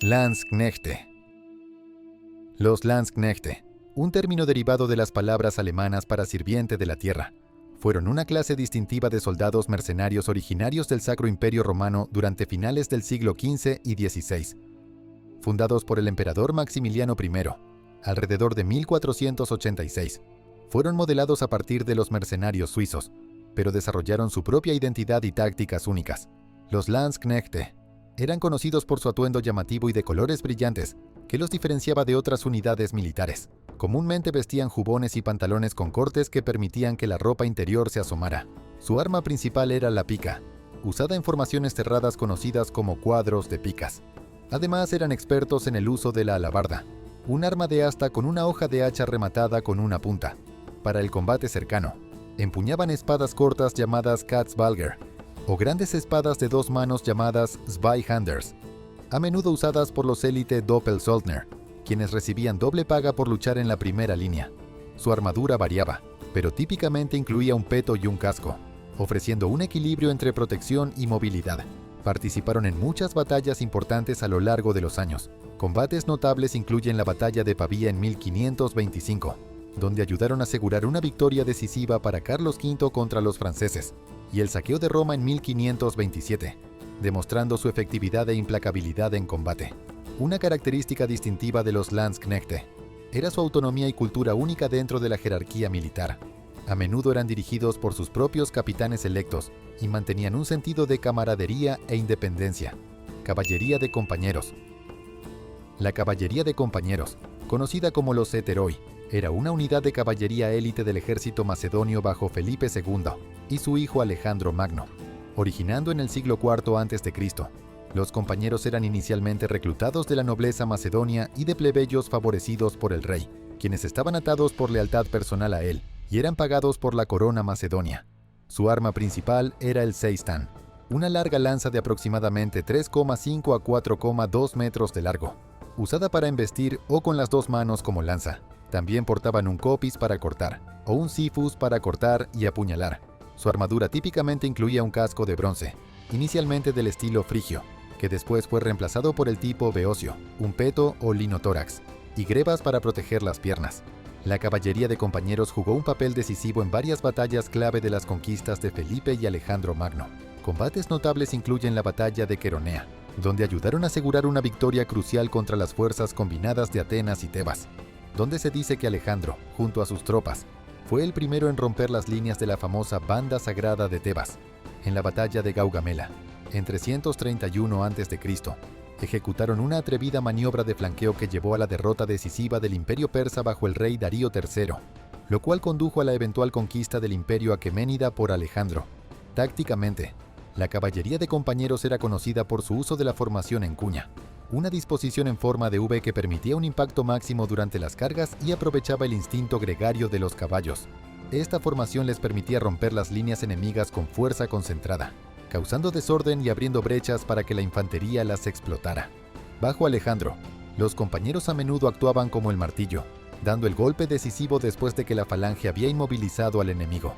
Landsknechte. Los Landsknechte, un término derivado de las palabras alemanas para sirviente de la tierra, fueron una clase distintiva de soldados mercenarios originarios del Sacro Imperio Romano durante finales del siglo XV y XVI. Fundados por el emperador Maximiliano I, alrededor de 1486, fueron modelados a partir de los mercenarios suizos, pero desarrollaron su propia identidad y tácticas únicas. Los Landsknechte eran conocidos por su atuendo llamativo y de colores brillantes, que los diferenciaba de otras unidades militares. Comúnmente vestían jubones y pantalones con cortes que permitían que la ropa interior se asomara. Su arma principal era la pica, usada en formaciones cerradas conocidas como cuadros de picas. Además, eran expertos en el uso de la alabarda, un arma de asta con una hoja de hacha rematada con una punta. Para el combate cercano, empuñaban espadas cortas llamadas Katzbalger, o grandes espadas de dos manos llamadas Zweihanders, a menudo usadas por los élite Doppelsoldner, quienes recibían doble paga por luchar en la primera línea. Su armadura variaba, pero típicamente incluía un peto y un casco, ofreciendo un equilibrio entre protección y movilidad. Participaron en muchas batallas importantes a lo largo de los años. Combates notables incluyen la batalla de Pavía en 1525, donde ayudaron a asegurar una victoria decisiva para Carlos V contra los franceses, y el saqueo de Roma en 1527, demostrando su efectividad e implacabilidad en combate. Una característica distintiva de los Landsknechte era su autonomía y cultura única dentro de la jerarquía militar. A menudo eran dirigidos por sus propios capitanes electos y mantenían un sentido de camaradería e independencia. Caballería de compañeros. La caballería de compañeros, conocida como los heteroi, era una unidad de caballería élite del ejército macedonio bajo Felipe II y su hijo Alejandro Magno. Originando en el siglo IV a.C., los compañeros eran inicialmente reclutados de la nobleza macedonia y de plebeyos favorecidos por el rey, quienes estaban atados por lealtad personal a él y eran pagados por la corona macedonia. Su arma principal era el seistan, una larga lanza de aproximadamente 3,5 a 4,2 metros de largo, usada para embestir o con las dos manos como lanza. También portaban un copis para cortar, o un sifus para cortar y apuñalar. Su armadura típicamente incluía un casco de bronce, inicialmente del estilo frigio, que después fue reemplazado por el tipo beocio, un peto o linotórax, y grebas para proteger las piernas. La caballería de compañeros jugó un papel decisivo en varias batallas clave de las conquistas de Felipe y Alejandro Magno. Combates notables incluyen la batalla de Queronea, donde ayudaron a asegurar una victoria crucial contra las fuerzas combinadas de Atenas y Tebas, donde se dice que Alejandro, junto a sus tropas, fue el primero en romper las líneas de la famosa Banda Sagrada de Tebas. En la batalla de Gaugamela, en 331 a.C., ejecutaron una atrevida maniobra de flanqueo que llevó a la derrota decisiva del imperio persa bajo el rey Darío III, lo cual condujo a la eventual conquista del imperio aqueménida por Alejandro. Tácticamente, la caballería de compañeros era conocida por su uso de la formación en cuña, una disposición en forma de V que permitía un impacto máximo durante las cargas y aprovechaba el instinto gregario de los caballos. Esta formación les permitía romper las líneas enemigas con fuerza concentrada, causando desorden y abriendo brechas para que la infantería las explotara. Bajo Alejandro, los compañeros a menudo actuaban como el martillo, dando el golpe decisivo después de que la falange había inmovilizado al enemigo.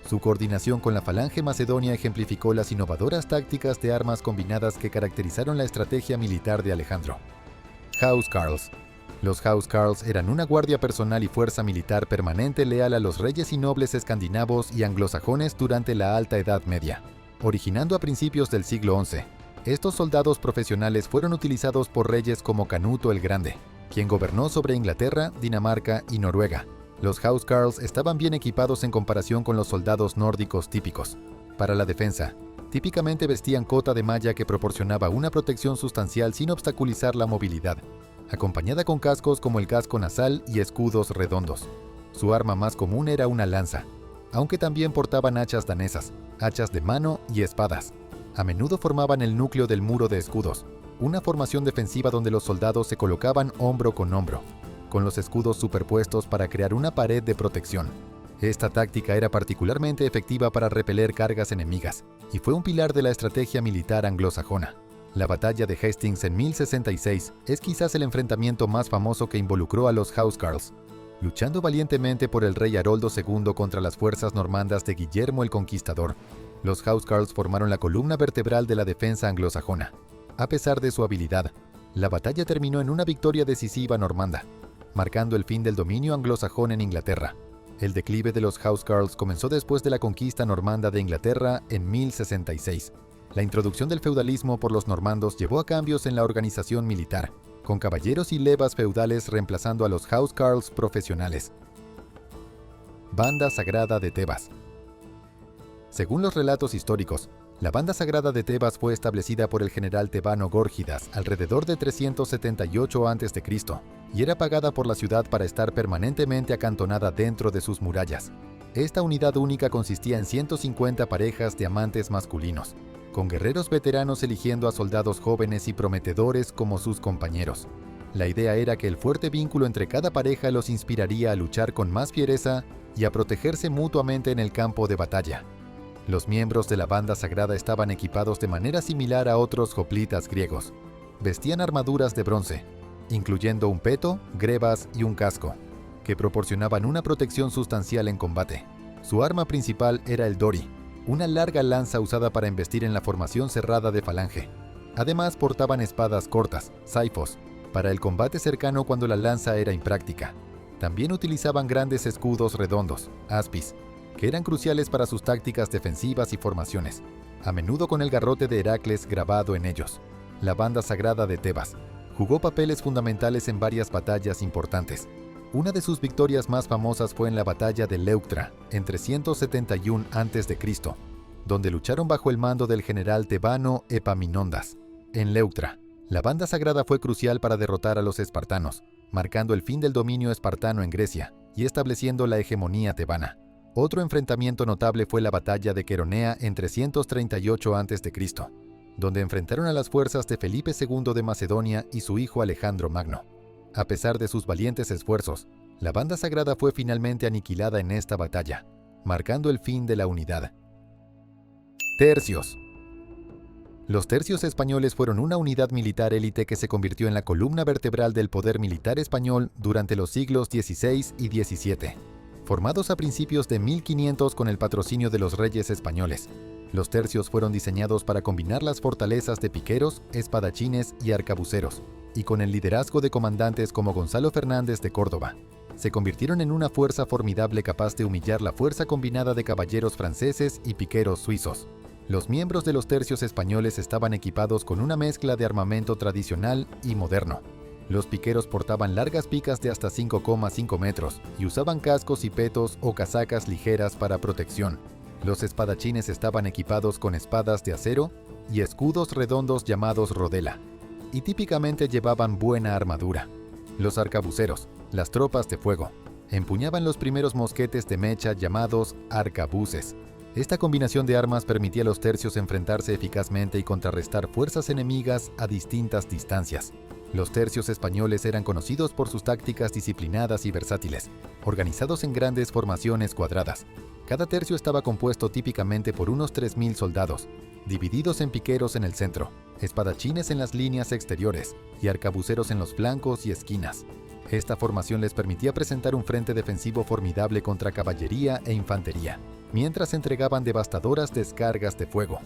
Su coordinación con la falange macedonia ejemplificó las innovadoras tácticas de armas combinadas que caracterizaron la estrategia militar de Alejandro. Housecarls. Los Housecarls eran una guardia personal y fuerza militar permanente leal a los reyes y nobles escandinavos y anglosajones durante la Alta Edad Media. Originando a principios del siglo XI, estos soldados profesionales fueron utilizados por reyes como Canuto el Grande, quien gobernó sobre Inglaterra, Dinamarca y Noruega. Los Housecarls estaban bien equipados en comparación con los soldados nórdicos típicos. Para la defensa, típicamente vestían cota de malla que proporcionaba una protección sustancial sin obstaculizar la movilidad, acompañada con cascos como el casco nasal y escudos redondos. Su arma más común era una lanza, aunque también portaban hachas danesas, hachas de mano y espadas. A menudo formaban el núcleo del muro de escudos, una formación defensiva donde los soldados se colocaban hombro con hombro, con los escudos superpuestos para crear una pared de protección. Esta táctica era particularmente efectiva para repeler cargas enemigas, y fue un pilar de la estrategia militar anglosajona. La batalla de Hastings en 1066 es quizás el enfrentamiento más famoso que involucró a los Housecarls, luchando valientemente por el rey Haroldo II contra las fuerzas normandas de Guillermo el Conquistador. Los Housecarls formaron la columna vertebral de la defensa anglosajona. A pesar de su habilidad, La batalla terminó en una victoria decisiva normanda, marcando el fin del dominio anglosajón en Inglaterra. El declive de los housecarls comenzó después de la conquista normanda de Inglaterra en 1066. La introducción del feudalismo por los normandos llevó a cambios en la organización militar, con caballeros y levas feudales reemplazando a los housecarls profesionales. Banda Sagrada de Tebas. Según los relatos históricos, la Banda Sagrada de Tebas fue establecida por el general tebano Górgidas alrededor de 378 a.C. y era pagada por la ciudad para estar permanentemente acantonada dentro de sus murallas. Esta unidad única consistía en 150 parejas de amantes masculinos, con guerreros veteranos eligiendo a soldados jóvenes y prometedores como sus compañeros. La idea era que el fuerte vínculo entre cada pareja los inspiraría a luchar con más fiereza y a protegerse mutuamente en el campo de batalla. Los miembros de la banda sagrada estaban equipados de manera similar a otros hoplitas griegos. Vestían armaduras de bronce, incluyendo un peto, grebas y un casco, que proporcionaban una protección sustancial en combate. Su arma principal era el dori, una larga lanza usada para embestir en la formación cerrada de falange. Además portaban espadas cortas, saifos, para el combate cercano cuando la lanza era impráctica. También utilizaban grandes escudos redondos, aspis, que eran cruciales para sus tácticas defensivas y formaciones, a menudo con el garrote de Heracles grabado en ellos. La Banda Sagrada de Tebas jugó papeles fundamentales en varias batallas importantes. Una de sus victorias más famosas fue en la batalla de Leuctra, en 371 a.C., donde lucharon bajo el mando del general tebano Epaminondas. En Leuctra, la Banda Sagrada fue crucial para derrotar a los espartanos, marcando el fin del dominio espartano en Grecia y estableciendo la hegemonía tebana. Otro enfrentamiento notable fue la batalla de Queronea en 338 a.C., donde enfrentaron a las fuerzas de Felipe II de Macedonia y su hijo Alejandro Magno. A pesar de sus valientes esfuerzos, la Banda Sagrada fue finalmente aniquilada en esta batalla, marcando el fin de la unidad. Tercios. Los tercios españoles fueron una unidad militar élite que se convirtió en la columna vertebral del poder militar español durante los siglos XVI y XVII. Formados a principios de 1500 con el patrocinio de los reyes españoles, los tercios fueron diseñados para combinar las fortalezas de piqueros, espadachines y arcabuceros, y con el liderazgo de comandantes como Gonzalo Fernández de Córdoba, se convirtieron en una fuerza formidable capaz de humillar la fuerza combinada de caballeros franceses y piqueros suizos. Los miembros de los tercios españoles estaban equipados con una mezcla de armamento tradicional y moderno. Los piqueros portaban largas picas de hasta 5,5 metros y usaban cascos y petos o casacas ligeras para protección. Los espadachines estaban equipados con espadas de acero y escudos redondos llamados rodela, y típicamente llevaban buena armadura. Los arcabuceros, las tropas de fuego, empuñaban los primeros mosquetes de mecha llamados arcabuces. Esta combinación de armas permitía a los tercios enfrentarse eficazmente y contrarrestar fuerzas enemigas a distintas distancias. Los tercios españoles eran conocidos por sus tácticas disciplinadas y versátiles, organizados en grandes formaciones cuadradas. Cada tercio estaba compuesto típicamente por unos 3.000 soldados, divididos en piqueros en el centro, espadachines en las líneas exteriores y arcabuceros en los flancos y esquinas. Esta formación les permitía presentar un frente defensivo formidable contra caballería e infantería, mientras entregaban devastadoras descargas de fuego.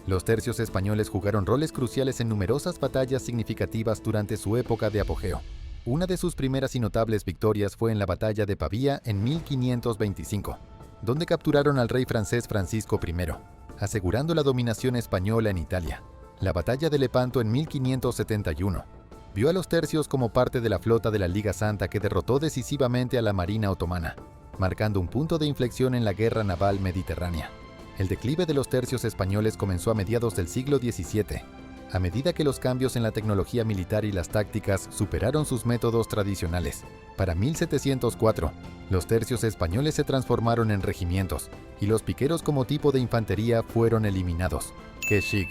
Los tercios españoles jugaron roles cruciales en numerosas batallas significativas durante su época de apogeo. Una de sus primeras y notables victorias fue en la batalla de Pavía en 1525, donde capturaron al rey francés Francisco I, asegurando la dominación española en Italia. La batalla de Lepanto en 1571 vio a los tercios como parte de la flota de la Liga Santa que derrotó decisivamente a la marina otomana, marcando un punto de inflexión en la guerra naval mediterránea. El declive de los tercios españoles comenzó a mediados del siglo XVII, a medida que los cambios en la tecnología militar y las tácticas superaron sus métodos tradicionales. Para 1704, los tercios españoles se transformaron en regimientos, y los piqueros como tipo de infantería fueron eliminados. Keshik.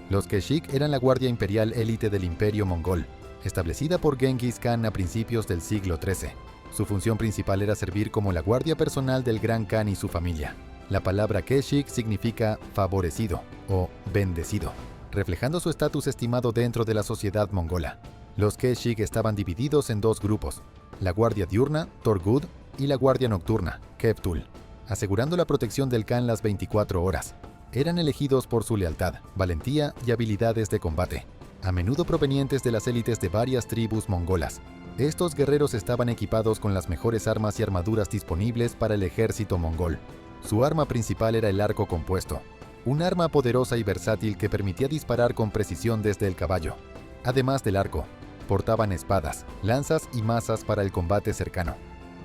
Los Keshik eran la guardia imperial élite del Imperio Mongol, establecida por Genghis Khan a principios del siglo XIII. Su función principal era servir como la guardia personal del Gran Khan y su familia. La palabra Keshik significa favorecido o bendecido, reflejando su estatus estimado dentro de la sociedad mongola. Los Keshik estaban divididos en dos grupos, la guardia diurna, Torgud, y la guardia nocturna, Keftul, asegurando la protección del Khan las 24 horas. Eran elegidos por su lealtad, valentía y habilidades de combate. a menudo provenientes de las élites de varias tribus mongolas. Estos guerreros estaban equipados con las mejores armas y armaduras disponibles para el ejército mongol. Su arma principal era el arco compuesto, un arma poderosa y versátil que permitía disparar con precisión desde el caballo. Además del arco, portaban espadas, lanzas y mazas para el combate cercano.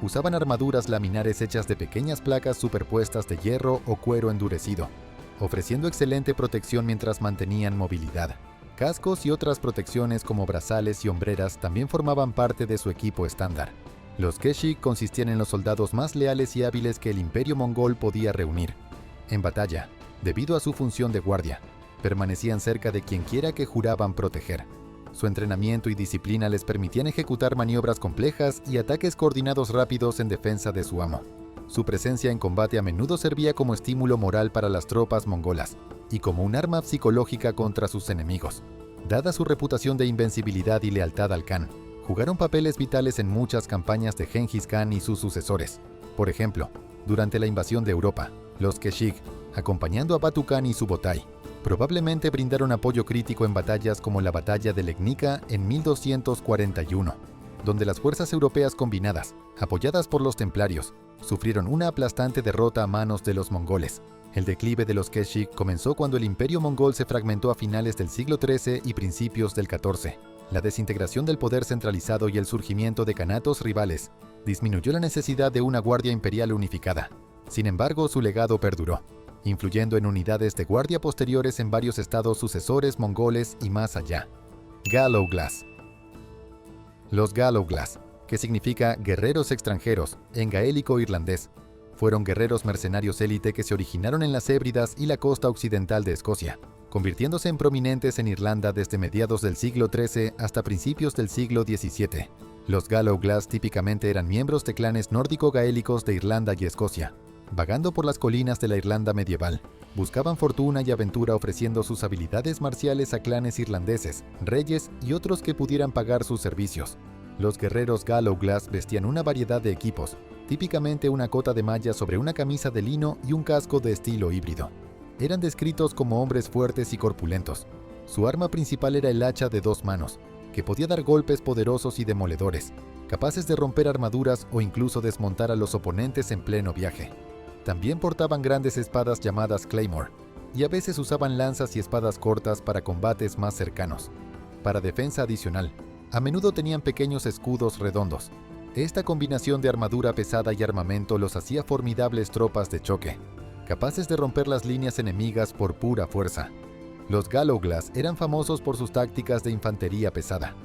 Usaban armaduras laminares hechas de pequeñas placas superpuestas de hierro o cuero endurecido, ofreciendo excelente protección mientras mantenían movilidad. Cascos y otras protecciones como brazales y hombreras también formaban parte de su equipo estándar. Los Keshik consistían en los soldados más leales y hábiles que el imperio mongol podía reunir. En batalla, debido a su función de guardia, permanecían cerca de quienquiera que juraban proteger. Su entrenamiento y disciplina les permitían ejecutar maniobras complejas y ataques coordinados rápidos en defensa de su amo. Su presencia en combate a menudo servía como estímulo moral para las tropas mongolas y como un arma psicológica contra sus enemigos. Dada su reputación de invencibilidad y lealtad al Khan, jugaron papeles vitales en muchas campañas de Genghis Khan y sus sucesores. Por ejemplo, durante la invasión de Europa, los Keshik, acompañando a Batu Khan y Subotai, probablemente brindaron apoyo crítico en batallas como la batalla de Legnica en 1241, donde las fuerzas europeas combinadas, apoyadas por los templarios, sufrieron una aplastante derrota a manos de los mongoles. El declive de los Keshik comenzó cuando el imperio mongol se fragmentó a finales del siglo XIII y principios del XIV. La desintegración del poder centralizado y el surgimiento de kanatos rivales disminuyó la necesidad de una guardia imperial unificada. Sin embargo, su legado perduró, influyendo en unidades de guardia posteriores en varios estados sucesores mongoles y más allá. Gallowglass. Los Gallowglass, que significa guerreros extranjeros en gaélico irlandés, fueron guerreros mercenarios élite que se originaron en las Hébridas y la costa occidental de Escocia, convirtiéndose en prominentes en Irlanda desde mediados del siglo XIII hasta principios del siglo XVII. Los Gallowglass típicamente eran miembros de clanes nórdico-gaélicos de Irlanda y Escocia. Vagando por las colinas de la Irlanda medieval, buscaban fortuna y aventura ofreciendo sus habilidades marciales a clanes irlandeses, reyes y otros que pudieran pagar sus servicios. Los guerreros Gallowglass vestían una variedad de equipos, típicamente una cota de malla sobre una camisa de lino y un casco de estilo híbrido. Eran descritos como hombres fuertes y corpulentos. Su arma principal era el hacha de 2 manos, que podía dar golpes poderosos y demoledores, capaces de romper armaduras o incluso desmontar a los oponentes en pleno viaje. También portaban grandes espadas llamadas Claymore, y a veces usaban lanzas y espadas cortas para combates más cercanos. Para defensa adicional, a menudo tenían pequeños escudos redondos. Esta combinación de armadura pesada y armamento los hacía formidables tropas de choque, capaces de romper las líneas enemigas por pura fuerza. Los Gallowglass eran famosos por sus tácticas de infantería pesada.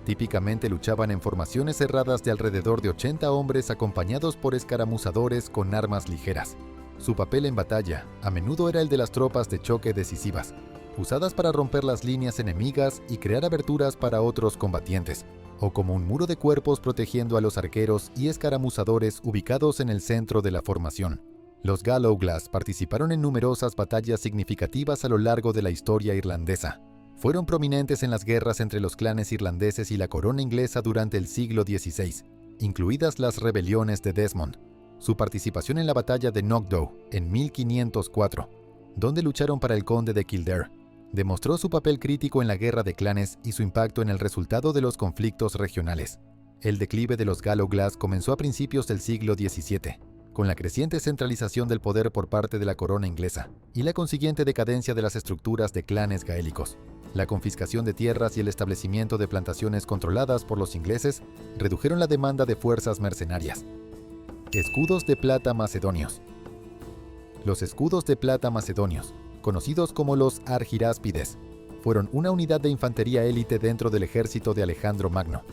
Típicamente luchaban en formaciones cerradas de alrededor de 80 hombres acompañados por escaramuzadores con armas ligeras. Su papel en batalla a menudo era el de las tropas de choque decisivas, usadas para romper las líneas enemigas y crear aberturas para otros combatientes, o como un muro de cuerpos protegiendo a los arqueros y escaramuzadores ubicados en el centro de la formación. Los Gallowglass participaron en numerosas batallas significativas a lo largo de la historia irlandesa. Fueron prominentes en las guerras entre los clanes irlandeses y la corona inglesa durante el siglo XVI, incluidas las rebeliones de Desmond. Su participación en la batalla de Knockdown en 1504, donde lucharon para el conde de Kildare, demostró su papel crítico en la guerra de clanes y su impacto en el resultado de los conflictos regionales. El declive de los Gallowglass comenzó a principios del siglo XVII, con la creciente centralización del poder por parte de la corona inglesa y la consiguiente decadencia de las estructuras de clanes gaélicos. La confiscación de tierras y el establecimiento de plantaciones controladas por los ingleses redujeron la demanda de fuerzas mercenarias. Escudos de plata macedonios. Los escudos de plata macedonios, conocidos como los argiráspides, fueron una unidad de infantería élite dentro del ejército de Alejandro Magno,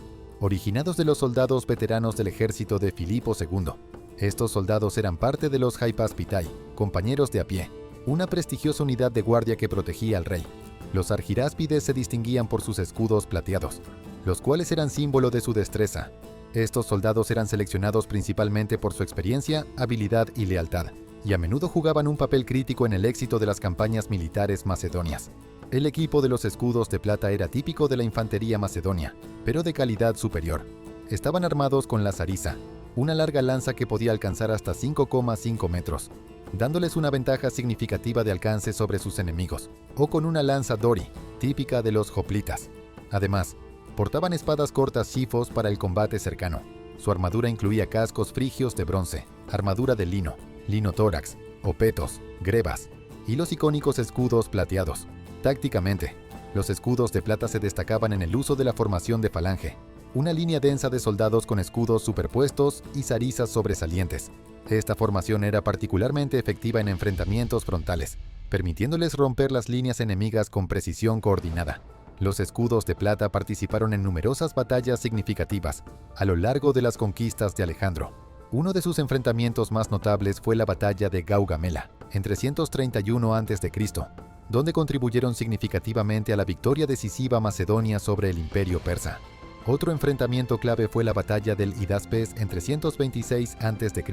originados de los soldados veteranos del ejército de Filipo II. Estos soldados eran parte de los Hypaspitai, compañeros de a pie, una prestigiosa unidad de guardia que protegía al rey. Los argiráspides se distinguían por sus escudos plateados, los cuales eran símbolo de su destreza. Estos soldados eran seleccionados principalmente por su experiencia, habilidad y lealtad, y a menudo jugaban un papel crítico en el éxito de las campañas militares macedonias. El equipo de los escudos de plata era típico de la infantería macedonia, pero de calidad superior. Estaban armados con la zarisa, una larga lanza que podía alcanzar hasta 5,5 metros. dándoles una ventaja significativa de alcance sobre sus enemigos, o con una lanza dori, típica de los hoplitas. Además, portaban espadas cortas shifos para el combate cercano. Su armadura incluía cascos frigios de bronce, armadura de lino, linotórax, opetos, grebas y los icónicos escudos plateados. Tácticamente, los escudos de plata se destacaban en el uso de la formación de falange, una línea densa de soldados con escudos superpuestos y zarizas sobresalientes. Esta formación era particularmente efectiva en enfrentamientos frontales, permitiéndoles romper las líneas enemigas con precisión coordinada. Los escudos de plata participaron en numerosas batallas significativas a lo largo de las conquistas de Alejandro. Uno de sus enfrentamientos más notables fue la batalla de Gaugamela, en 331 a.C., donde contribuyeron significativamente a la victoria decisiva macedonia sobre el imperio persa. Otro enfrentamiento clave fue la batalla del Hidaspes en 326 a.C.,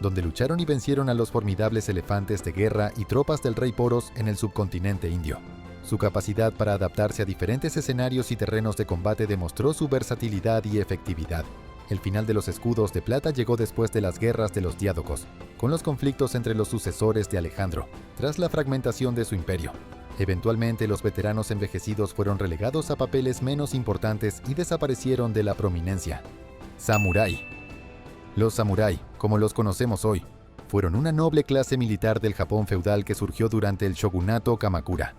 donde lucharon y vencieron a los formidables elefantes de guerra y tropas del rey Poros en el subcontinente indio. Su capacidad para adaptarse a diferentes escenarios y terrenos de combate demostró su versatilidad y efectividad. El final de los escudos de plata llegó después de las guerras de los diádocos, con los conflictos entre los sucesores de Alejandro, tras la fragmentación de su imperio. Eventualmente, los veteranos envejecidos fueron relegados a papeles menos importantes y desaparecieron de la prominencia. Samurái. Los samurái, como los conocemos hoy, fueron una noble clase militar del Japón feudal que surgió durante el shogunato Kamakura.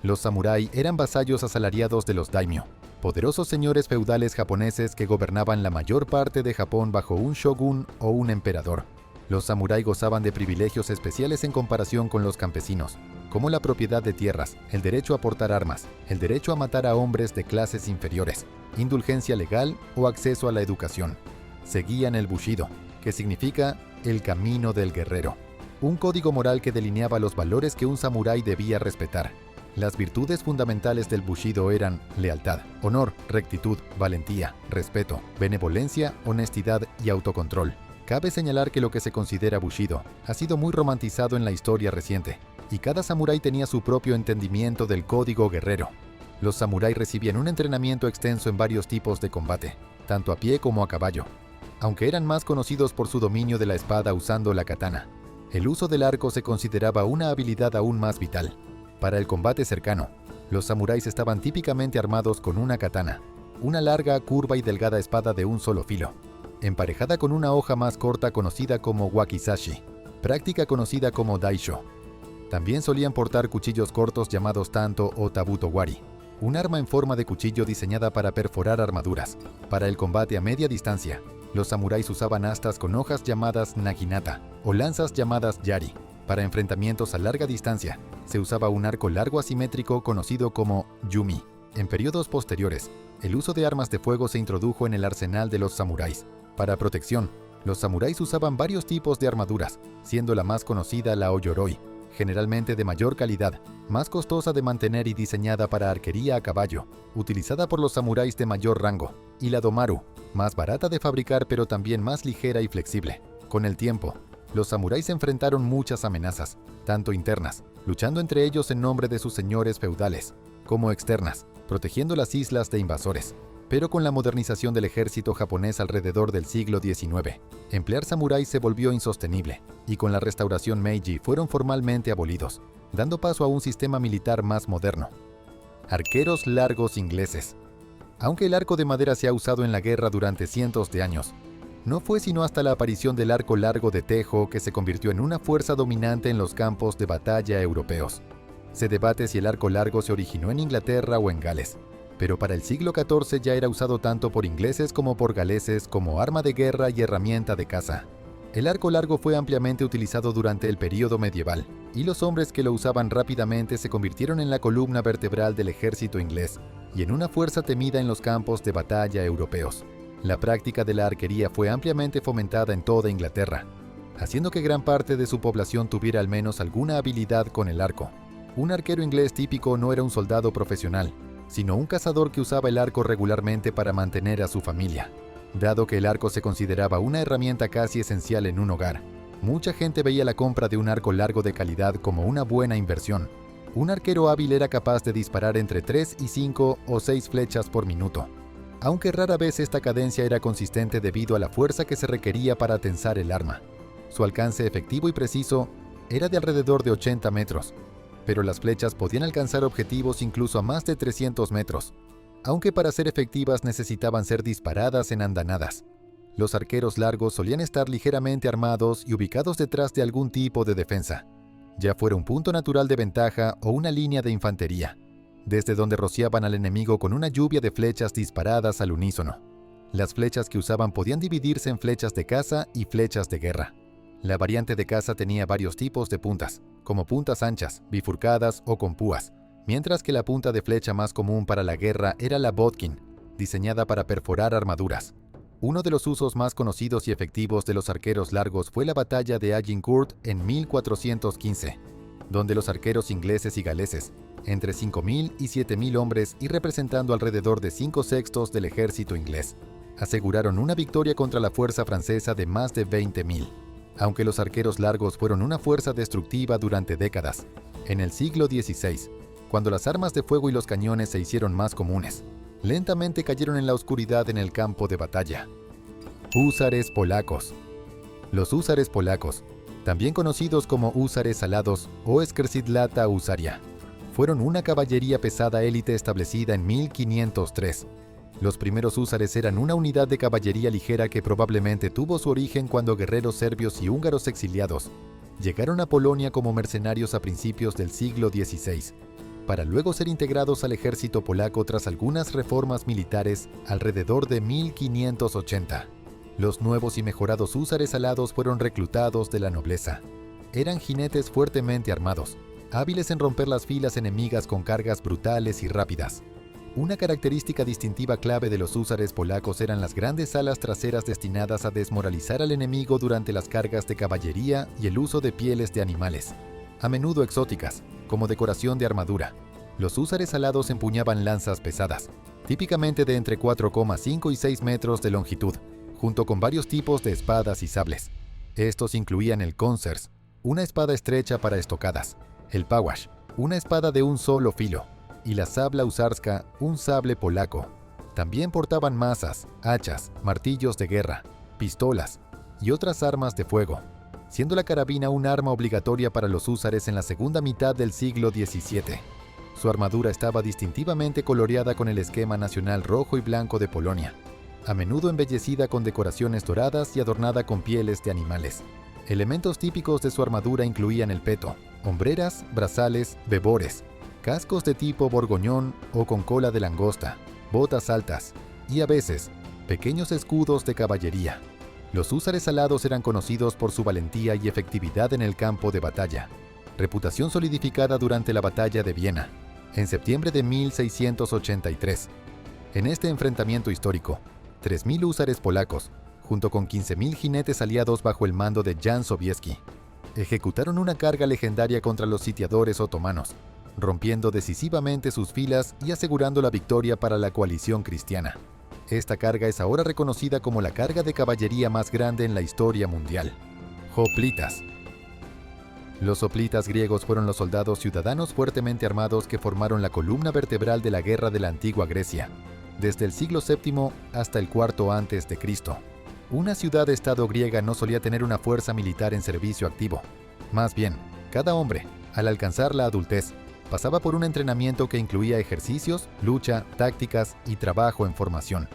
Los samurái eran vasallos asalariados de los daimyo, poderosos señores feudales japoneses que gobernaban la mayor parte de Japón bajo un shogun o un emperador. Los samurái gozaban de privilegios especiales en comparación con los campesinos, como la propiedad de tierras, el derecho a portar armas, el derecho a matar a hombres de clases inferiores, indulgencia legal o acceso a la educación. Seguían el bushido, que significa el camino del guerrero, un código moral que delineaba los valores que un samurái debía respetar. Las virtudes fundamentales del bushido eran lealtad, honor, rectitud, valentía, respeto, benevolencia, honestidad y autocontrol. Cabe señalar que lo que se considera bushido ha sido muy romantizado en la historia reciente, y cada samurái tenía su propio entendimiento del código guerrero. Los samuráis recibían un entrenamiento extenso en varios tipos de combate, tanto a pie como a caballo, aunque eran más conocidos por su dominio de la espada usando la katana. El uso del arco se consideraba una habilidad aún más vital. Para el combate cercano, los samuráis estaban típicamente armados con una katana, una larga, curva y delgada espada de un solo filo, emparejada con una hoja más corta conocida como wakizashi, práctica conocida como daisho. También solían portar cuchillos cortos llamados tanto o tabutowari, un arma en forma de cuchillo diseñada para perforar armaduras. Para el combate a media distancia, los samuráis usaban astas con hojas llamadas naginata o lanzas llamadas yari. Para enfrentamientos a larga distancia, se usaba un arco largo asimétrico conocido como yumi. En periodos posteriores, el uso de armas de fuego se introdujo en el arsenal de los samuráis. Para protección, los samuráis usaban varios tipos de armaduras, siendo la más conocida la oyoroi, generalmente de mayor calidad, más costosa de mantener y diseñada para arquería a caballo, utilizada por los samuráis de mayor rango, y la domaru, más barata de fabricar pero también más ligera y flexible. Con el tiempo, los samuráis enfrentaron muchas amenazas, tanto internas, luchando entre ellos en nombre de sus señores feudales, como externas, protegiendo las islas de invasores. Pero con la modernización del ejército japonés alrededor del siglo XIX, emplear samuráis se volvió insostenible, y con la restauración Meiji fueron formalmente abolidos, dando paso a un sistema militar más moderno. Arqueros largos ingleses. Aunque el arco de madera se ha usado en la guerra durante cientos de años, no fue sino hasta la aparición del arco largo de tejo que se convirtió en una fuerza dominante en los campos de batalla europeos. Se debate si el arco largo se originó en Inglaterra o en Gales, pero para el siglo XIV ya era usado tanto por ingleses como por galeses como arma de guerra y herramienta de caza. El arco largo fue ampliamente utilizado durante el período medieval, y los hombres que lo usaban rápidamente se convirtieron en la columna vertebral del ejército inglés y en una fuerza temida en los campos de batalla europeos. La práctica de la arquería fue ampliamente fomentada en toda Inglaterra, haciendo que gran parte de su población tuviera al menos alguna habilidad con el arco. Un arquero inglés típico no era un soldado profesional, sino un cazador que usaba el arco regularmente para mantener a su familia. Dado que el arco se consideraba una herramienta casi esencial en un hogar, mucha gente veía la compra de un arco largo de calidad como una buena inversión. Un arquero hábil era capaz de disparar entre 3 y 5 o 6 flechas por minuto, aunque rara vez esta cadencia era consistente debido a la fuerza que se requería para tensar el arma. Su alcance efectivo y preciso era de alrededor de 80 metros, pero las flechas podían alcanzar objetivos incluso a más de 300 metros, aunque para ser efectivas necesitaban ser disparadas en andanadas. Los arqueros largos solían estar ligeramente armados y ubicados detrás de algún tipo de defensa, ya fuera un punto natural de ventaja o una línea de infantería, desde donde rociaban al enemigo con una lluvia de flechas disparadas al unísono. Las flechas que usaban podían dividirse en flechas de caza y flechas de guerra. La variante de caza tenía varios tipos de puntas, como puntas anchas, bifurcadas o con púas, mientras que la punta de flecha más común para la guerra era la bodkin, diseñada para perforar armaduras. Uno de los usos más conocidos y efectivos de los arqueros largos fue la batalla de Agincourt en 1415, donde los arqueros ingleses y galeses, entre 5.000 y 7.000 hombres y representando alrededor de 5/6 del ejército inglés, aseguraron una victoria contra la fuerza francesa de más de 20.000. Aunque los arqueros largos fueron una fuerza destructiva durante décadas, en el siglo XVI, cuando las armas de fuego y los cañones se hicieron más comunes, lentamente cayeron en la oscuridad en el campo de batalla. Húsares polacos. Los húsares polacos, también conocidos como húsares alados o Skrzydlata Husaria, fueron una caballería pesada élite establecida en 1503. Los primeros húsares eran una unidad de caballería ligera que probablemente tuvo su origen cuando guerreros serbios y húngaros exiliados llegaron a Polonia como mercenarios a principios del siglo XVI, para luego ser integrados al ejército polaco tras algunas reformas militares alrededor de 1580. Los nuevos y mejorados húsares alados fueron reclutados de la nobleza. Eran jinetes fuertemente armados, hábiles en romper las filas enemigas con cargas brutales y rápidas. Una característica distintiva clave de los húsares polacos eran las grandes alas traseras destinadas a desmoralizar al enemigo durante las cargas de caballería y el uso de pieles de animales, a menudo exóticas, como decoración de armadura. Los húsares alados empuñaban lanzas pesadas, típicamente de entre 4,5 y 6 metros de longitud, junto con varios tipos de espadas y sables. Estos incluían el konsers, una espada estrecha para estocadas, el pałasz, una espada de un solo filo, y la sabla husarska, un sable polaco. También portaban mazas, hachas, martillos de guerra, pistolas y otras armas de fuego, siendo la carabina un arma obligatoria para los húsares en la segunda mitad del siglo XVII. Su armadura estaba distintivamente coloreada con el esquema nacional rojo y blanco de Polonia, a menudo embellecida con decoraciones doradas y adornada con pieles de animales. Elementos típicos de su armadura incluían el peto, hombreras, brazales, bebores, cascos de tipo borgoñón o con cola de langosta, botas altas y, a veces, pequeños escudos de caballería. Los húsares alados eran conocidos por su valentía y efectividad en el campo de batalla, reputación solidificada durante la batalla de Viena, en septiembre de 1683. En este enfrentamiento histórico, 3.000 húsares polacos, junto con 15.000 jinetes aliados bajo el mando de Jan Sobieski, ejecutaron una carga legendaria contra los sitiadores otomanos, rompiendo decisivamente sus filas y asegurando la victoria para la coalición cristiana. Esta carga es ahora reconocida como la carga de caballería más grande en la historia mundial. Hoplitas. Los hoplitas griegos fueron los soldados ciudadanos fuertemente armados que formaron la columna vertebral de la guerra de la antigua Grecia, desde el siglo VII hasta el IV a.C. Una ciudad-estado griega no solía tener una fuerza militar en servicio activo. Más bien, cada hombre, al alcanzar la adultez, pasaba por un entrenamiento que incluía ejercicios, lucha, tácticas y trabajo en formación.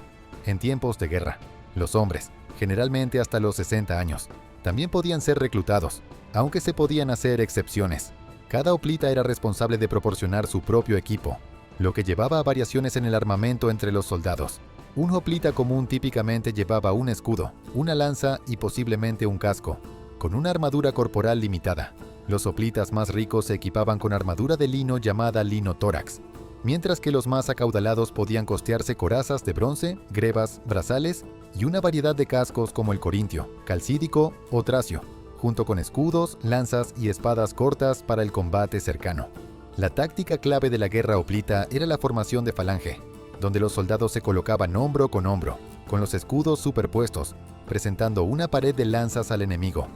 En tiempos de guerra, los hombres, generalmente hasta los 60 años, también podían ser reclutados, aunque se podían hacer excepciones. Cada hoplita era responsable de proporcionar su propio equipo, lo que llevaba a variaciones en el armamento entre los soldados. Un hoplita común típicamente llevaba un escudo, una lanza y posiblemente un casco, con una armadura corporal limitada. Los hoplitas más ricos se equipaban con armadura de lino llamada linotórax, mientras que los más acaudalados podían costearse corazas de bronce, grebas, brazales y una variedad de cascos como el corintio, calcídico o tracio, junto con escudos, lanzas y espadas cortas para el combate cercano. La táctica clave de la guerra hoplita era la formación de falange, donde los soldados se colocaban hombro, con los escudos superpuestos, presentando una pared de lanzas al enemigo.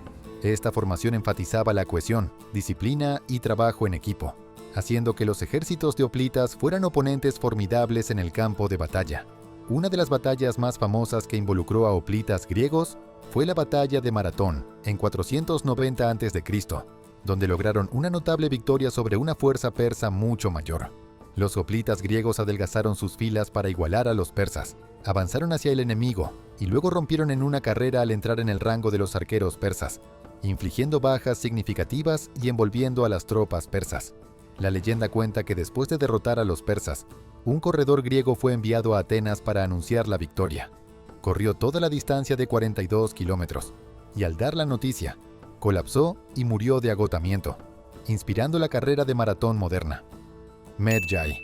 Esta formación enfatizaba la cohesión, disciplina y trabajo en equipo, haciendo que los ejércitos de hoplitas fueran oponentes formidables en el campo de batalla. Una de las batallas más famosas que involucró a hoplitas griegos fue la batalla de Maratón, en 490 a.C., donde lograron una notable victoria sobre una fuerza persa mucho mayor. Los hoplitas griegos adelgazaron sus filas para igualar a los persas, avanzaron hacia el enemigo y luego rompieron en una carrera al entrar en el rango de los arqueros persas, infligiendo bajas significativas y envolviendo a las tropas persas. La leyenda cuenta que después de derrotar a los persas, un corredor griego fue enviado a Atenas para anunciar la victoria. Corrió toda la distancia de 42 kilómetros y al dar la noticia, colapsó y murió de agotamiento, inspirando la carrera de maratón moderna. Medjay.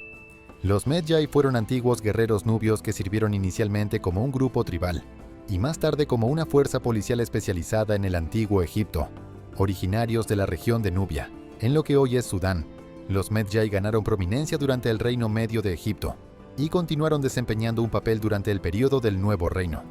Los Medjay fueron antiguos guerreros nubios que sirvieron inicialmente como un grupo tribal y más tarde como una fuerza policial especializada en el antiguo Egipto, originarios de la región de Nubia, en lo que hoy es Sudán. Los Medjay ganaron prominencia durante el Reino Medio de Egipto y continuaron desempeñando un papel durante el período del Nuevo Reino.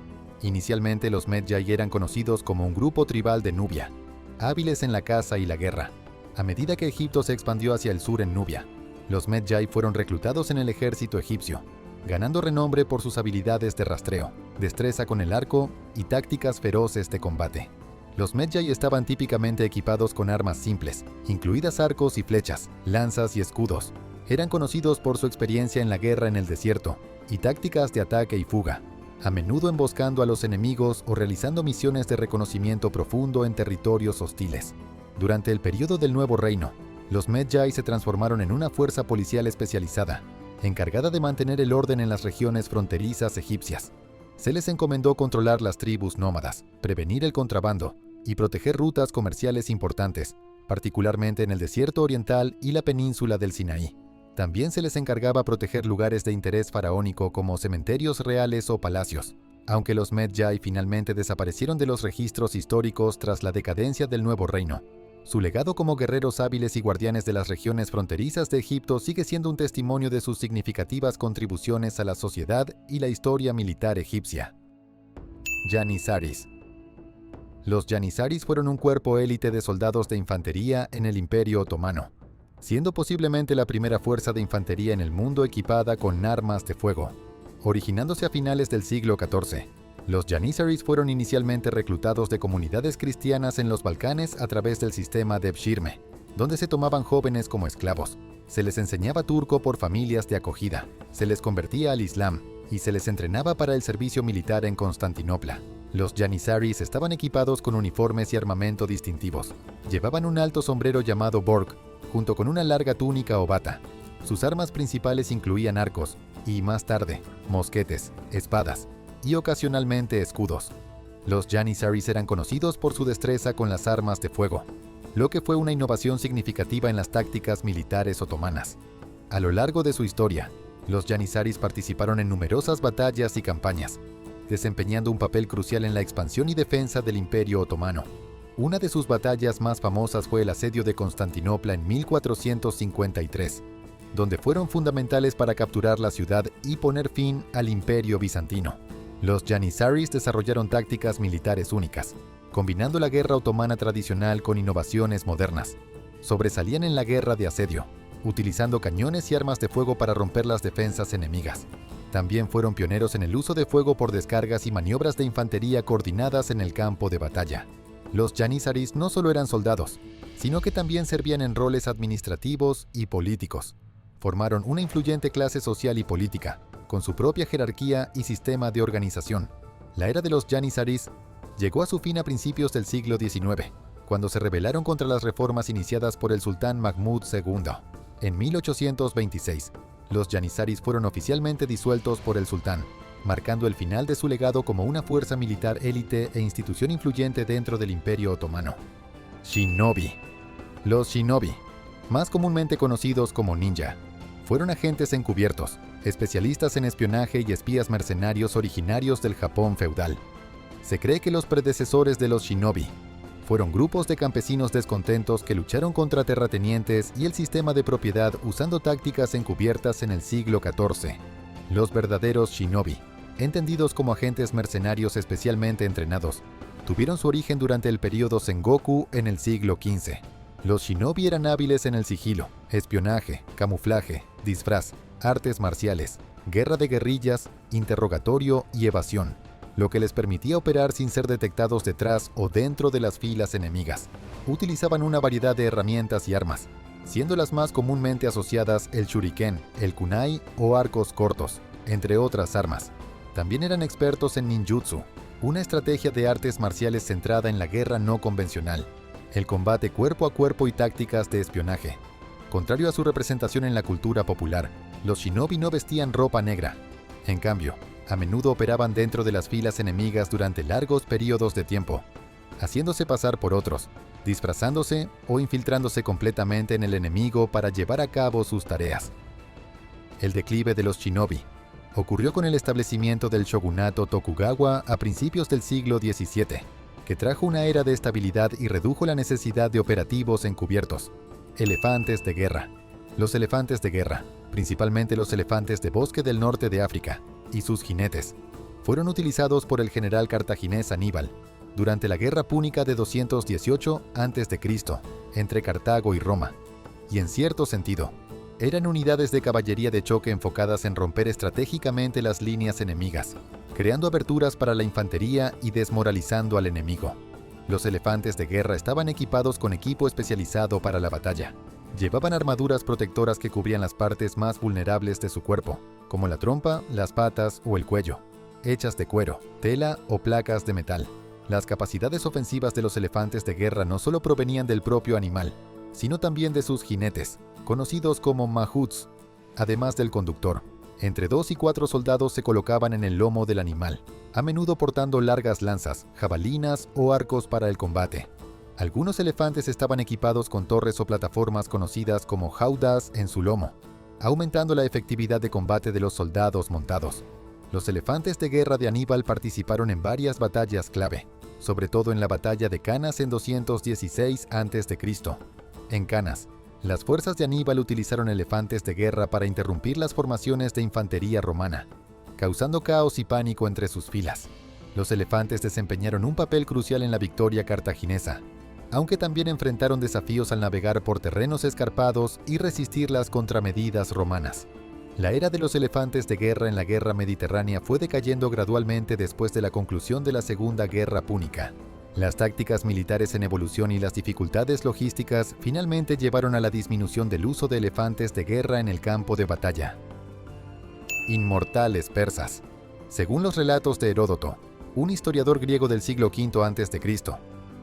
Inicialmente los Medjay eran conocidos como un grupo tribal de Nubia, hábiles en la caza y la guerra. A medida que Egipto se expandió hacia el sur en Nubia, los Medjay fueron reclutados en el ejército egipcio, ganando renombre por sus habilidades de rastreo, destreza con el arco y tácticas feroces de combate. Los Medjay estaban típicamente equipados con armas simples, incluidas arcos y flechas, lanzas y escudos. Eran conocidos por su experiencia en la guerra en el desierto y tácticas de ataque y fuga, a menudo emboscando a los enemigos o realizando misiones de reconocimiento profundo en territorios hostiles. Durante el período del Nuevo Reino, los Medjay se transformaron en una fuerza policial especializada, encargada de mantener el orden en las regiones fronterizas egipcias. Se les encomendó controlar las tribus nómadas, prevenir el contrabando y proteger rutas comerciales importantes, particularmente en el desierto oriental y la península del Sinaí. También se les encargaba proteger lugares de interés faraónico como cementerios reales o palacios. Aunque los Medjay finalmente desaparecieron de los registros históricos tras la decadencia del Nuevo Reino, su legado como guerreros hábiles y guardianes de las regiones fronterizas de Egipto sigue siendo un testimonio de sus significativas contribuciones a la sociedad y la historia militar egipcia. Janissaries. Los Janissaries fueron un cuerpo élite de soldados de infantería en el Imperio Otomano, siendo posiblemente la primera fuerza de infantería en el mundo equipada con armas de fuego. Originándose a finales del siglo XIV, los Janissaries fueron inicialmente reclutados de comunidades cristianas en los Balcanes a través del sistema de Evshirme, donde se tomaban jóvenes como esclavos. Se les enseñaba turco por familias de acogida, se les convertía al Islam y se les entrenaba para el servicio militar en Constantinopla. Los Janissaries estaban equipados con uniformes y armamento distintivos. Llevaban un alto sombrero llamado borg, junto con una larga túnica o bata. Sus armas principales incluían arcos y, más tarde, mosquetes, espadas y ocasionalmente escudos. Los Janissaries eran conocidos por su destreza con las armas de fuego, lo que fue una innovación significativa en las tácticas militares otomanas. A lo largo de su historia, los Janissaries participaron en numerosas batallas y campañas, desempeñando un papel crucial en la expansión y defensa del Imperio Otomano. Una de sus batallas más famosas fue el asedio de Constantinopla en 1453, donde fueron fundamentales para capturar la ciudad y poner fin al Imperio Bizantino. Los Janissaries desarrollaron tácticas militares únicas, combinando la guerra otomana tradicional con innovaciones modernas. Sobresalían en la guerra de asedio, utilizando cañones y armas de fuego para romper las defensas enemigas. También fueron pioneros en el uso de fuego por descargas y maniobras de infantería coordinadas en el campo de batalla. Los Janissaries no solo eran soldados, sino que también servían en roles administrativos y políticos. Formaron una influyente clase social y política, con su propia jerarquía y sistema de organización. La era de los Janissaries llegó a su fin a principios del siglo XIX, cuando se rebelaron contra las reformas iniciadas por el sultán Mahmud II. En 1826, los Janissaries fueron oficialmente disueltos por el sultán, marcando el final de su legado como una fuerza militar élite e institución influyente dentro del Imperio Otomano. Shinobi. Los Shinobi, más comúnmente conocidos como ninja, fueron agentes encubiertos, especialistas en espionaje y espías mercenarios originarios del Japón feudal. Se cree que los predecesores de los Shinobi fueron grupos de campesinos descontentos que lucharon contra terratenientes y el sistema de propiedad usando tácticas encubiertas en el siglo XIV. Los verdaderos Shinobi, entendidos como agentes mercenarios especialmente entrenados, tuvieron su origen durante el período Sengoku en el siglo XV. Los Shinobi eran hábiles en el sigilo, espionaje, camuflaje, disfraz, artes marciales, guerra de guerrillas, interrogatorio y evasión, lo que les permitía operar sin ser detectados detrás o dentro de las filas enemigas. utilizaban una variedad de herramientas y armas, siendo las más comúnmente asociadas el shuriken, el kunai o arcos cortos, entre otras armas. También eran expertos en ninjutsu, una estrategia de artes marciales centrada en la guerra no convencional, el combate cuerpo a cuerpo y tácticas de espionaje. Contrario a su representación en la cultura popular, los shinobi no vestían ropa negra. En cambio, a menudo operaban dentro de las filas enemigas durante largos periodos de tiempo, haciéndose pasar por otros, disfrazándose o infiltrándose completamente en el enemigo para llevar a cabo sus tareas. El declive de los shinobi ocurrió con el establecimiento del shogunato Tokugawa a principios del siglo XVII, que trajo una era de estabilidad y redujo la necesidad de operativos encubiertos. Elefantes de guerra. Los elefantes de guerra, principalmente los elefantes de bosque del norte de África, y sus jinetes, fueron utilizados por el general cartaginés Aníbal durante la Guerra Púnica de 218 a.C. entre Cartago y Roma, y en cierto sentido, eran unidades de caballería de choque enfocadas en romper estratégicamente las líneas enemigas, creando aberturas para la infantería y desmoralizando al enemigo. Los elefantes de guerra estaban equipados con equipo especializado para la batalla. Llevaban armaduras protectoras que cubrían las partes más vulnerables de su cuerpo, como la trompa, las patas o el cuello, hechas de cuero, tela o placas de metal. Las capacidades ofensivas de los elefantes de guerra no solo provenían del propio animal, sino también de sus jinetes, conocidos como mahuts, además del conductor. Entre 2 y 4 soldados se colocaban en el lomo del animal, a menudo portando largas lanzas, jabalinas o arcos para el combate. Algunos elefantes estaban equipados con torres o plataformas conocidas como haudas en su lomo, aumentando la efectividad de combate de los soldados montados. Los elefantes de guerra de Aníbal participaron en varias batallas clave, sobre todo en la batalla de Canas en 216 a.C. En Canas, las fuerzas de Aníbal utilizaron elefantes de guerra para interrumpir las formaciones de infantería romana, causando caos y pánico entre sus filas. Los elefantes desempeñaron un papel crucial en la victoria cartaginesa, aunque también enfrentaron desafíos al navegar por terrenos escarpados y resistir las contramedidas romanas. La era de los elefantes de guerra en la guerra mediterránea fue decayendo gradualmente después de la conclusión de la Segunda Guerra Púnica. Las tácticas militares en evolución y las dificultades logísticas finalmente llevaron a la disminución del uso de elefantes de guerra en el campo de batalla. Inmortales persas. Según los relatos de Heródoto, un historiador griego del siglo V a.C.,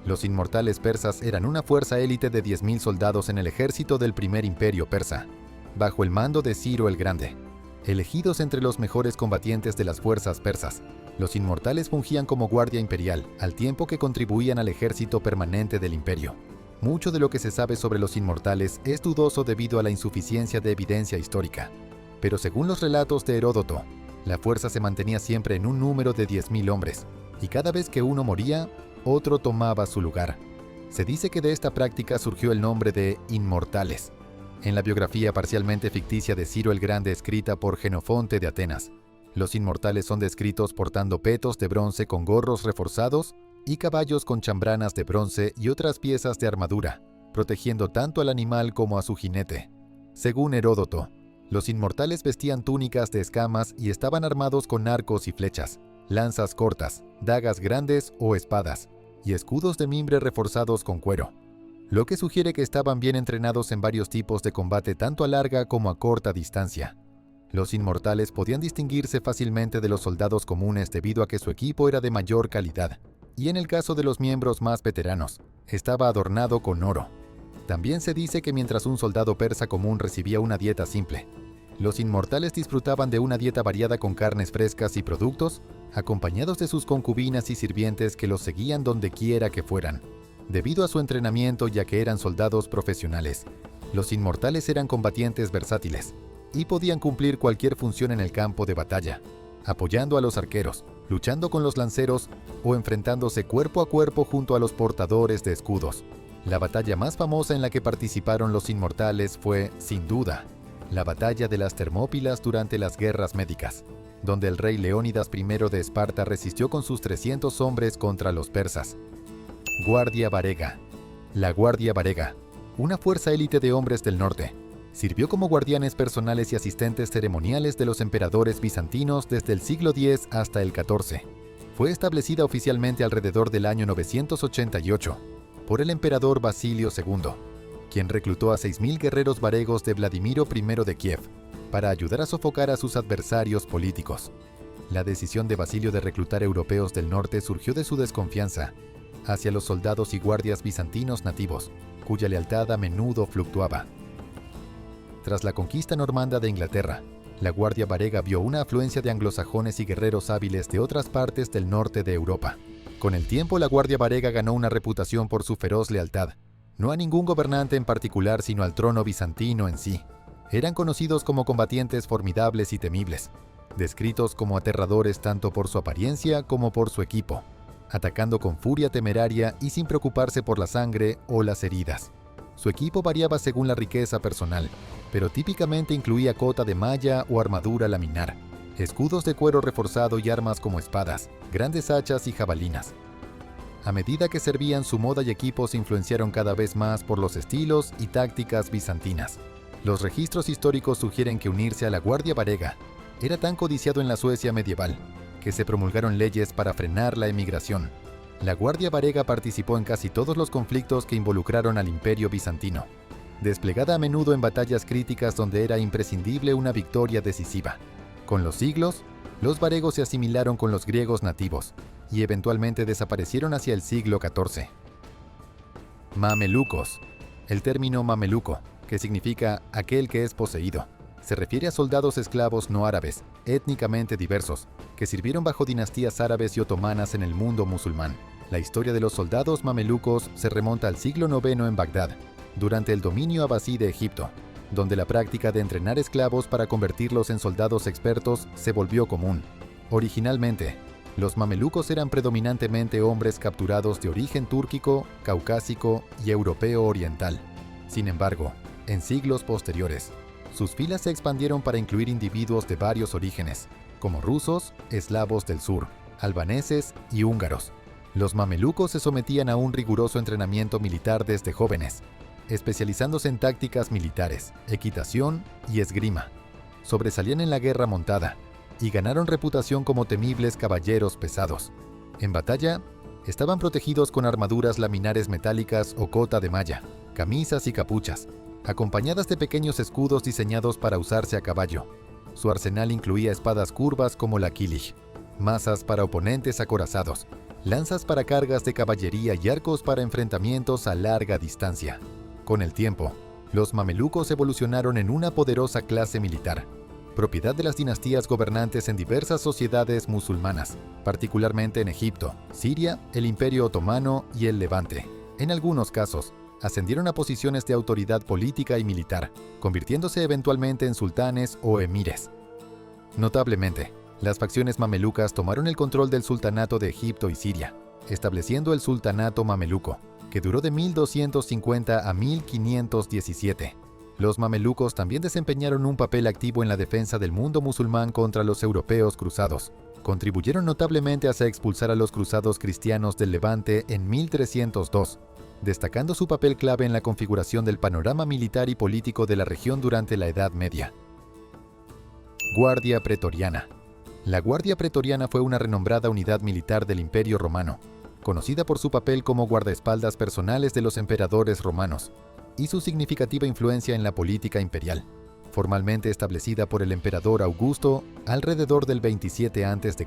los inmortales persas eran una fuerza élite de 10.000 soldados en el ejército del primer imperio persa, bajo el mando de Ciro el Grande. Elegidos entre los mejores combatientes de las fuerzas persas, los inmortales fungían como guardia imperial, al tiempo que contribuían al ejército permanente del imperio. Mucho de lo que se sabe sobre los inmortales es dudoso debido a la insuficiencia de evidencia histórica, pero según los relatos de Heródoto, la fuerza se mantenía siempre en un número de 10.000 hombres, y cada vez que uno moría, otro tomaba su lugar. Se dice que de esta práctica surgió el nombre de inmortales. En la biografía parcialmente ficticia de Ciro el Grande escrita por Genofonte de Atenas, los inmortales son descritos portando petos de bronce con gorros reforzados y caballos con chambranas de bronce y otras piezas de armadura, protegiendo tanto al animal como a su jinete. Según Heródoto, los inmortales vestían túnicas de escamas y estaban armados con arcos y flechas, lanzas cortas, dagas grandes o espadas, y escudos de mimbre reforzados con cuero, lo que sugiere que estaban bien entrenados en varios tipos de combate tanto a larga como a corta distancia. Los inmortales podían distinguirse fácilmente de los soldados comunes debido a que su equipo era de mayor calidad, y en el caso de los miembros más veteranos, estaba adornado con oro. También se dice que mientras un soldado persa común recibía una dieta simple, los inmortales disfrutaban de una dieta variada con carnes frescas y productos, acompañados de sus concubinas y sirvientes que los seguían donde quiera que fueran. Debido a su entrenamiento ya que eran soldados profesionales, los inmortales eran combatientes versátiles y podían cumplir cualquier función en el campo de batalla, apoyando a los arqueros, luchando con los lanceros o enfrentándose cuerpo a cuerpo junto a los portadores de escudos. La batalla más famosa en la que participaron los inmortales fue, sin duda, la batalla de las Termópilas durante las guerras médicas, donde el rey Leónidas I de Esparta resistió con sus 300 hombres contra los persas. Guardia Varega. La Guardia Varega, una fuerza élite de hombres del norte, sirvió como guardianes personales y asistentes ceremoniales de los emperadores bizantinos desde el siglo X hasta el XIV. Fue establecida oficialmente alrededor del año 988 por el emperador Basilio II, quien reclutó a 6.000 guerreros varegos de Vladimiro I de Kiev para ayudar a sofocar a sus adversarios políticos. La decisión de Basilio de reclutar europeos del norte surgió de su desconfianza hacia los soldados y guardias bizantinos nativos, cuya lealtad a menudo fluctuaba. Tras la conquista normanda de Inglaterra, la Guardia Varega vio una afluencia de anglosajones y guerreros hábiles de otras partes del norte de Europa. Con el tiempo, la Guardia Varega ganó una reputación por su feroz lealtad, no a ningún gobernante en particular, sino al trono bizantino en sí. Eran conocidos como combatientes formidables y temibles, descritos como aterradores tanto por su apariencia como por su equipo, atacando con furia temeraria y sin preocuparse por la sangre o las heridas. Su equipo variaba según la riqueza personal, pero típicamente incluía cota de malla o armadura laminar, escudos de cuero reforzado y armas como espadas, grandes hachas y jabalinas. A medida que servían, su moda y equipo se influenciaron cada vez más por los estilos y tácticas bizantinas. Los registros históricos sugieren que unirse a la Guardia Varega era tan codiciado en la Suecia medieval que se promulgaron leyes para frenar la emigración. La Guardia Varega participó en casi todos los conflictos que involucraron al Imperio bizantino, desplegada a menudo en batallas críticas donde era imprescindible una victoria decisiva. Con los siglos, los varegos se asimilaron con los griegos nativos y eventualmente desaparecieron hacia el siglo XIV. Mamelucos. El término mameluco, que significa aquel que es poseído, se refiere a soldados esclavos no árabes, étnicamente diversos, que sirvieron bajo dinastías árabes y otomanas en el mundo musulmán. La historia de los soldados mamelucos se remonta al siglo IX en Bagdad, durante el dominio abasí de Egipto, donde la práctica de entrenar esclavos para convertirlos en soldados expertos se volvió común. Originalmente, los mamelucos eran predominantemente hombres capturados de origen túrquico, caucásico y europeo oriental. Sin embargo, en siglos posteriores, sus filas se expandieron para incluir individuos de varios orígenes, como rusos, eslavos del sur, albaneses y húngaros. Los mamelucos se sometían a un riguroso entrenamiento militar desde jóvenes, especializándose en tácticas militares, equitación y esgrima. Sobresalían en la guerra montada y ganaron reputación como temibles caballeros pesados. En batalla, estaban protegidos con armaduras laminares metálicas o cota de malla, camisas y capuchas, acompañadas de pequeños escudos diseñados para usarse a caballo. Su arsenal incluía espadas curvas como la Kilich, mazas para oponentes acorazados, lanzas para cargas de caballería y arcos para enfrentamientos a larga distancia. Con el tiempo, los mamelucos evolucionaron en una poderosa clase militar, propiedad de las dinastías gobernantes en diversas sociedades musulmanas, particularmente en Egipto, Siria, el Imperio Otomano y el Levante. En algunos casos, ascendieron a posiciones de autoridad política y militar, convirtiéndose eventualmente en sultanes o emires. Notablemente, las facciones mamelucas tomaron el control del sultanato de Egipto y Siria, estableciendo el sultanato mameluco, que duró de 1250 a 1517. Los mamelucos también desempeñaron un papel activo en la defensa del mundo musulmán contra los europeos cruzados. Contribuyeron notablemente hacia expulsar a los cruzados cristianos del Levante en 1302, destacando su papel clave en la configuración del panorama militar y político de la región durante la Edad Media. Guardia Pretoriana. La Guardia Pretoriana fue una renombrada unidad militar del Imperio Romano, conocida por su papel como guardaespaldas personales de los emperadores romanos y su significativa influencia en la política imperial. Formalmente establecida por el emperador Augusto alrededor del 27 a.C.,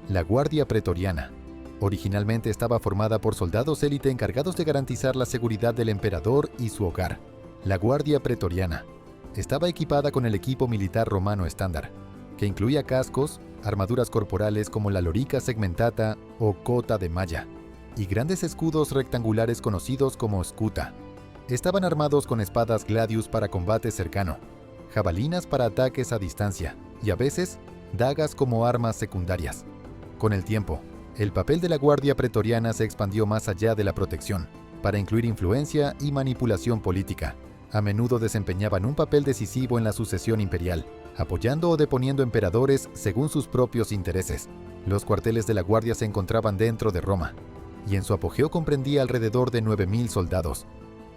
la Guardia Pretoriana originalmente estaba formada por soldados élite encargados de garantizar la seguridad del emperador y su hogar. La Guardia Pretoriana estaba equipada con el equipo militar romano estándar, que incluía cascos, armaduras corporales como la lorica segmentata o cota de malla, y grandes escudos rectangulares conocidos como scuta. Estaban armados con espadas gladius para combate cercano, jabalinas para ataques a distancia, y a veces, dagas como armas secundarias. Con el tiempo, el papel de la Guardia Pretoriana se expandió más allá de la protección, para incluir influencia y manipulación política. A menudo desempeñaban un papel decisivo en la sucesión imperial, apoyando o deponiendo emperadores según sus propios intereses. Los cuarteles de la Guardia se encontraban dentro de Roma, y en su apogeo comprendía alrededor de 9.000 soldados,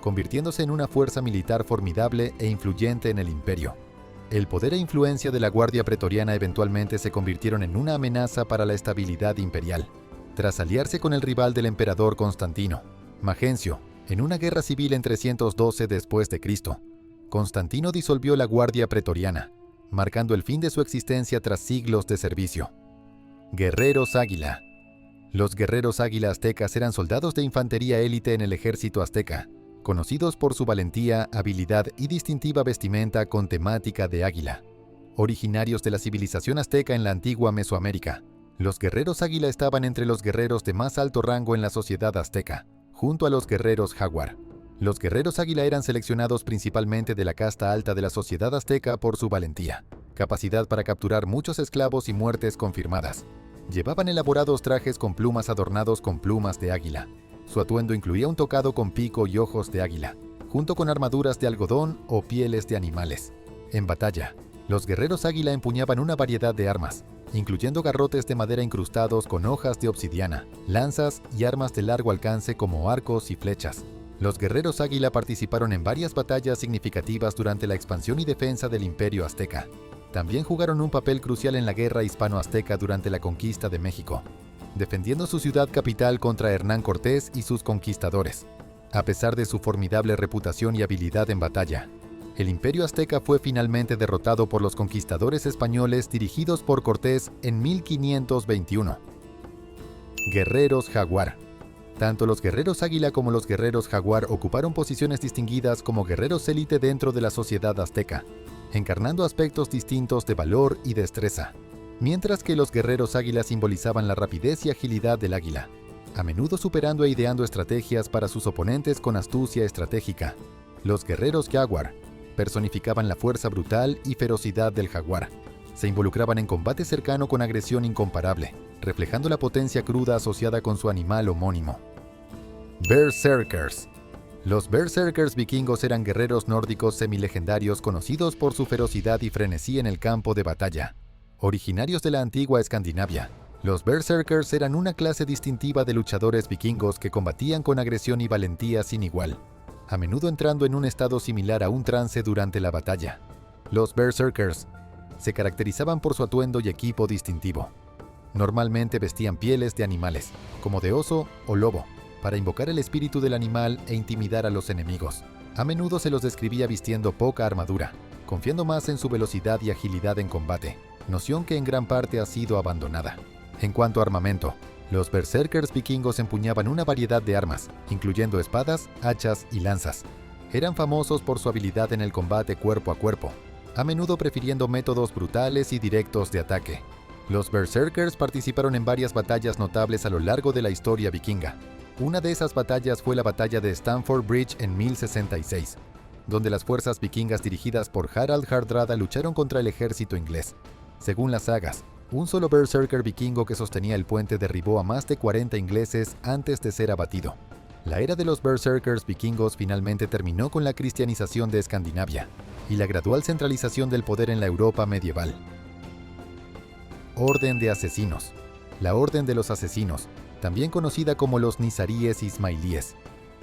convirtiéndose en una fuerza militar formidable e influyente en el imperio. El poder e influencia de la Guardia Pretoriana eventualmente se convirtieron en una amenaza para la estabilidad imperial, tras aliarse con el rival del emperador Constantino, Magencio, en una guerra civil en 312 después de Cristo, Constantino disolvió la guardia pretoriana, marcando el fin de su existencia tras siglos de servicio. Guerreros Águila. Los guerreros águila aztecas eran soldados de infantería élite en el ejército azteca, conocidos por su valentía, habilidad y distintiva vestimenta con temática de águila. Originarios de la civilización azteca en la antigua Mesoamérica, los guerreros águila estaban entre los guerreros de más alto rango en la sociedad azteca, junto a los guerreros jaguar. Los guerreros águila eran seleccionados principalmente de la casta alta de la sociedad azteca por su valentía, capacidad para capturar muchos esclavos y muertes confirmadas. Llevaban elaborados trajes con plumas adornados con plumas de águila. Su atuendo incluía un tocado con pico y ojos de águila, junto con armaduras de algodón o pieles de animales. En batalla, los guerreros águila empuñaban una variedad de armas, incluyendo garrotes de madera incrustados con hojas de obsidiana, lanzas y armas de largo alcance como arcos y flechas. Los guerreros águila participaron en varias batallas significativas durante la expansión y defensa del Imperio Azteca. También jugaron un papel crucial en la guerra hispano-azteca durante la conquista de México, defendiendo su ciudad capital contra Hernán Cortés y sus conquistadores. A pesar de su formidable reputación y habilidad en batalla, el Imperio Azteca fue finalmente derrotado por los conquistadores españoles dirigidos por Cortés en 1521. Guerreros jaguar. Tanto los guerreros águila como los guerreros jaguar ocuparon posiciones distinguidas como guerreros élite dentro de la sociedad azteca, encarnando aspectos distintos de valor y destreza. Mientras que los guerreros águila simbolizaban la rapidez y agilidad del águila, a menudo superando e ideando estrategias para sus oponentes con astucia estratégica. Los guerreros jaguar personificaban la fuerza brutal y ferocidad del jaguar. Se involucraban en combate cercano con agresión incomparable, reflejando la potencia cruda asociada con su animal homónimo. Berserkers. Los berserkers vikingos eran guerreros nórdicos semilegendarios conocidos por su ferocidad y frenesí en el campo de batalla. Originarios de la antigua Escandinavia, los berserkers eran una clase distintiva de luchadores vikingos que combatían con agresión y valentía sin igual, a menudo entrando en un estado similar a un trance durante la batalla. Los berserkers se caracterizaban por su atuendo y equipo distintivo. Normalmente vestían pieles de animales, como de oso o lobo, para invocar el espíritu del animal e intimidar a los enemigos. A menudo se los describía vistiendo poca armadura, confiando más en su velocidad y agilidad en combate, noción que en gran parte ha sido abandonada. En cuanto a armamento, los berserkers vikingos empuñaban una variedad de armas, incluyendo espadas, hachas y lanzas. Eran famosos por su habilidad en el combate cuerpo a cuerpo, a menudo prefiriendo métodos brutales y directos de ataque. Los berserkers participaron en varias batallas notables a lo largo de la historia vikinga. Una de esas batallas fue la batalla de Stamford Bridge en 1066, donde las fuerzas vikingas dirigidas por Harald Hardrada lucharon contra el ejército inglés. Según las sagas, un solo berserker vikingo que sostenía el puente derribó a más de 40 ingleses antes de ser abatido. La era de los berserkers vikingos finalmente terminó con la cristianización de Escandinavia y la gradual centralización del poder en la Europa medieval. Orden de Asesinos. La Orden de los Asesinos, también conocida como los nizaríes ismailíes,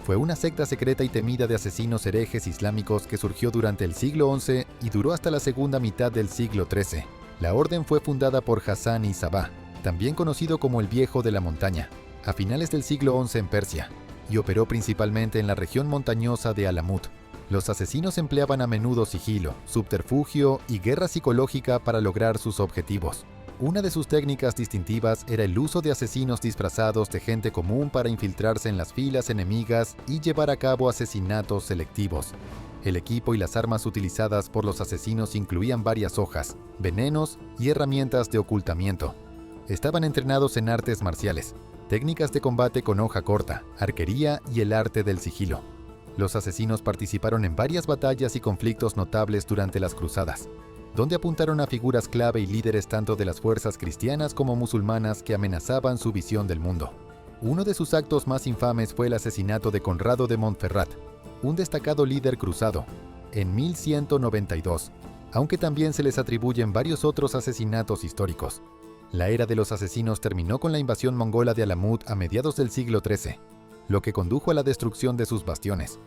fue una secta secreta y temida de asesinos herejes islámicos que surgió durante el siglo XI y duró hasta la segunda mitad del siglo XIII. La orden fue fundada por Hassan I Sabah, también conocido como el Viejo de la Montaña, a finales del siglo XI en Persia, y operó principalmente en la región montañosa de Alamut. Los asesinos empleaban a menudo sigilo, subterfugio y guerra psicológica para lograr sus objetivos. Una de sus técnicas distintivas era el uso de asesinos disfrazados de gente común para infiltrarse en las filas enemigas y llevar a cabo asesinatos selectivos. El equipo y las armas utilizadas por los asesinos incluían varias hojas, venenos y herramientas de ocultamiento. Estaban entrenados en artes marciales, técnicas de combate con hoja corta, arquería y el arte del sigilo. Los asesinos participaron en varias batallas y conflictos notables durante las cruzadas, donde apuntaron a figuras clave y líderes tanto de las fuerzas cristianas como musulmanas que amenazaban su visión del mundo. Uno de sus actos más infames fue el asesinato de Conrado de Montferrat, un destacado líder cruzado, en 1192, aunque también se les atribuyen varios otros asesinatos históricos. La era de los asesinos terminó con la invasión mongola de Alamut a mediados del siglo XIII, lo que condujo a la destrucción de sus bastiones.